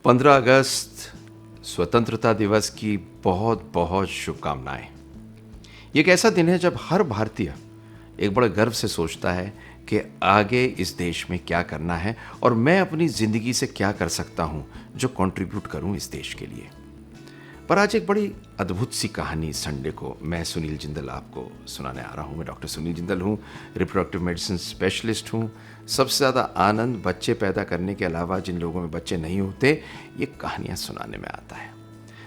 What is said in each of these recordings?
15 अगस्त स्वतंत्रता दिवस की बहुत बहुत शुभकामनाएं। ये एक ऐसा दिन है जब हर भारतीय एक बड़े गर्व से सोचता है कि आगे इस देश में क्या करना है और मैं अपनी ज़िंदगी से क्या कर सकता हूं जो कंट्रीब्यूट करूं इस देश के लिए। पर आज एक बड़ी अद्भुत सी कहानी संडे को मैं सुनील जिंदल आपको सुनाने आ रहा हूँ। मैं डॉक्टर सुनील जिंदल हूँ, रिप्रोडक्टिव मेडिसिन स्पेशलिस्ट हूँ। सबसे ज़्यादा आनंद बच्चे पैदा करने के अलावा जिन लोगों में बच्चे नहीं होते, ये कहानियाँ सुनाने में आता है।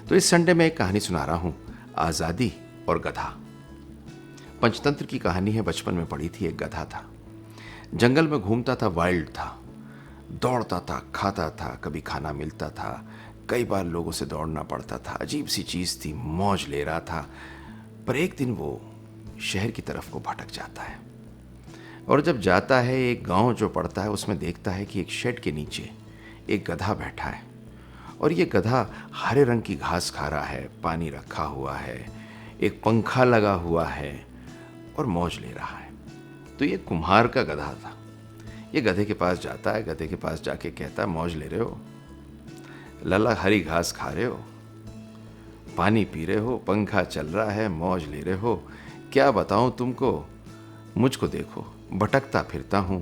तो इस संडे में एक कहानी सुना रहा हूँ, आज़ादी और गधा। पंचतंत्र की कहानी है, बचपन में पढ़ी थी। एक गधा था, जंगल में घूमता था, वाइल्ड था, दौड़ता था, खाता था, कभी खाना मिलता था, कई बार लोगों से दौड़ना पड़ता था। अजीब सी चीज़ थी, मौज ले रहा था। पर एक दिन वो शहर की तरफ को भटक जाता है और जब जाता है, एक गांव जो पड़ता है उसमें देखता है कि एक शेड के नीचे एक गधा बैठा है और ये गधा हरे रंग की घास खा रहा है, पानी रखा हुआ है, एक पंखा लगा हुआ है और मौज ले रहा है। तो ये कुम्हार का गधा था। ये गधे के पास जाता है, गधे के पास जाके कहता है, मौज ले रहे हो लला, हरी घास खा रहे हो, पानी पी रहे हो, पंखा चल रहा है, मौज ले रहे हो, क्या बताऊं तुमको, मुझको देखो, भटकता फिरता हूँ,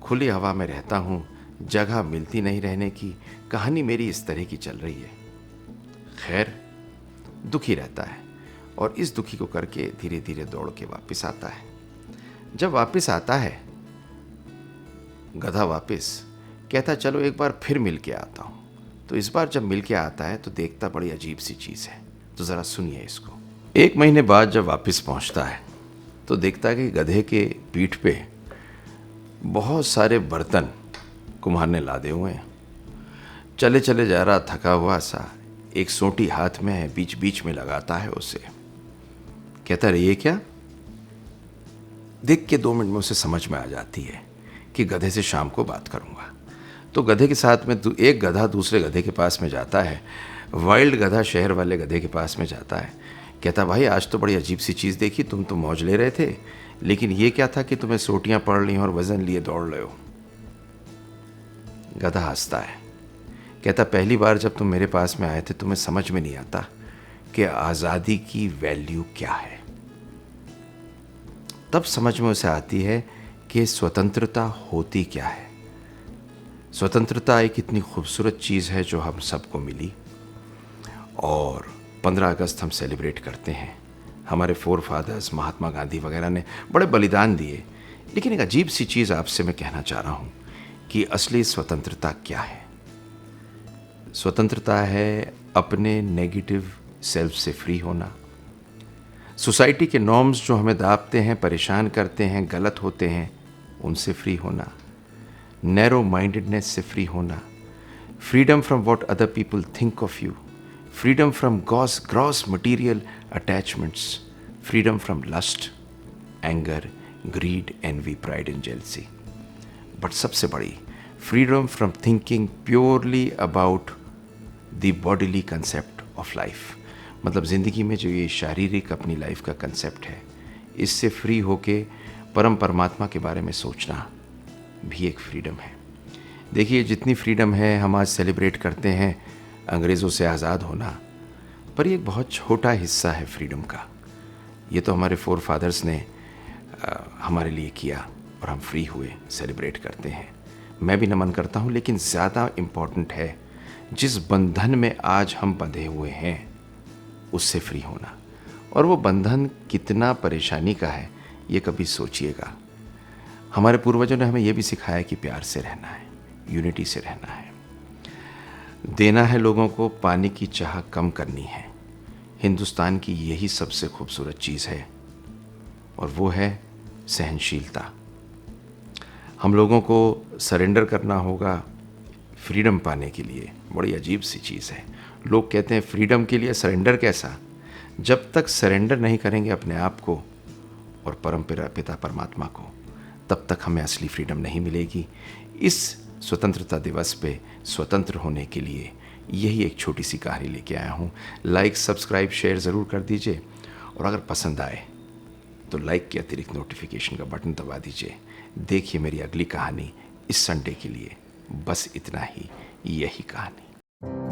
खुली हवा में रहता हूँ, जगह मिलती नहीं रहने की, कहानी मेरी इस तरह की चल रही है। खैर, दुखी रहता है और इस दुखी को करके धीरे धीरे दौड़ के वापस आता है। जब वापस आता है गधा, वापस कहता चलो एक बार फिर मिल के आता हूँ। तो इस बार जब मिल के आता है तो देखता बड़ी अजीब सी चीज़ है। तो ज़रा सुनिए इसको। 1 महीने बाद जब वापस पहुँचता है तो देखता है कि गधे के पीठ पे बहुत सारे बर्तन कुम्हार ने लादे हुए हैं। चले चले जा रहा, थका हुआ सा, एक सोटी हाथ में है, बीच बीच में लगाता है उसे। कहता रही, ये क्या? देख के 2 मिनट में उसे समझ में आ जाती है कि गधे से शाम को बात करूँगा। तो गधे के साथ में एक गधा दूसरे गधे के पास में जाता है। वाइल्ड गधा शहर वाले गधे के पास में जाता है। कहता, भाई आज तो बड़ी अजीब सी चीज़ देखी, तुम तो मौज ले रहे थे, लेकिन ये क्या था कि तुम्हें सोटियां पड़ ली और वजन लिए दौड़ रहे हो? गधा हंसता है, कहता, पहली बार जब तुम मेरे पास में आए थे तुम्हें समझ में नहीं आता कि आज़ादी की वैल्यू क्या है। तब समझ में उसे आती है कि स्वतंत्रता होती क्या है। स्वतंत्रता एक इतनी खूबसूरत चीज़ है जो हम सबको मिली और 15 अगस्त हम सेलिब्रेट करते हैं। हमारे फोर फादर्स, महात्मा गांधी वगैरह ने बड़े बलिदान दिए। लेकिन एक अजीब सी चीज़ आपसे मैं कहना चाह रहा हूँ कि असली स्वतंत्रता क्या है। स्वतंत्रता है अपने नेगेटिव सेल्फ से फ्री होना, सोसाइटी के नॉर्म्स जो हमें दाबते हैं, परेशान करते हैं, गलत होते हैं, उनसे फ्री होना, नैरो माइंडेडनेस से फ्री होना, freedom from what other people think of you, freedom from gross material attachments, freedom from lust, anger, greed, envy, pride and jealousy. But सबसे बड़ी, freedom from thinking purely about the bodily concept of life. मतलब ज़िंदगी में जो ये शारीरिक अपनी life का कंसेप्ट है, इससे फ्री होके परम परमात्मा के बारे में सोचना भी एक फ्रीडम है। देखिए, जितनी फ्रीडम है हम आज सेलिब्रेट करते हैं अंग्रेज़ों से आज़ाद होना, पर ये एक बहुत छोटा हिस्सा है फ्रीडम का। ये तो हमारे फोर फादर्स ने हमारे लिए किया और हम फ्री हुए, सेलिब्रेट करते हैं। मैं भी नमन करता हूँ, लेकिन ज़्यादा इम्पॉर्टेंट है जिस बंधन में आज हम बंधे हुए हैं उससे फ्री होना। और वो बंधन कितना परेशानी का है ये कभी सोचिएगा। हमारे पूर्वजों ने हमें यह भी सिखाया कि प्यार से रहना है, यूनिटी से रहना है, देना है लोगों को, पानी की चाह कम करनी है। हिंदुस्तान की यही सबसे खूबसूरत चीज़ है और वो है सहनशीलता। हम लोगों को सरेंडर करना होगा फ्रीडम पाने के लिए। बड़ी अजीब सी चीज़ है। लोग कहते हैं फ्रीडम के लिए सरेंडर कैसा? जब तक सरेंडर नहीं करेंगे अपने आप को और परम पिता परमात्मा को, तब तक हमें असली फ्रीडम नहीं मिलेगी। इस स्वतंत्रता दिवस पे स्वतंत्र होने के लिए यही एक छोटी सी कहानी लेके आया हूँ। लाइक, सब्सक्राइब, शेयर ज़रूर कर दीजिए और अगर पसंद आए तो लाइक के अतिरिक्त नोटिफिकेशन का बटन दबा दीजिए। देखिए मेरी अगली कहानी इस संडे के लिए। बस इतना ही, यही कहानी। है।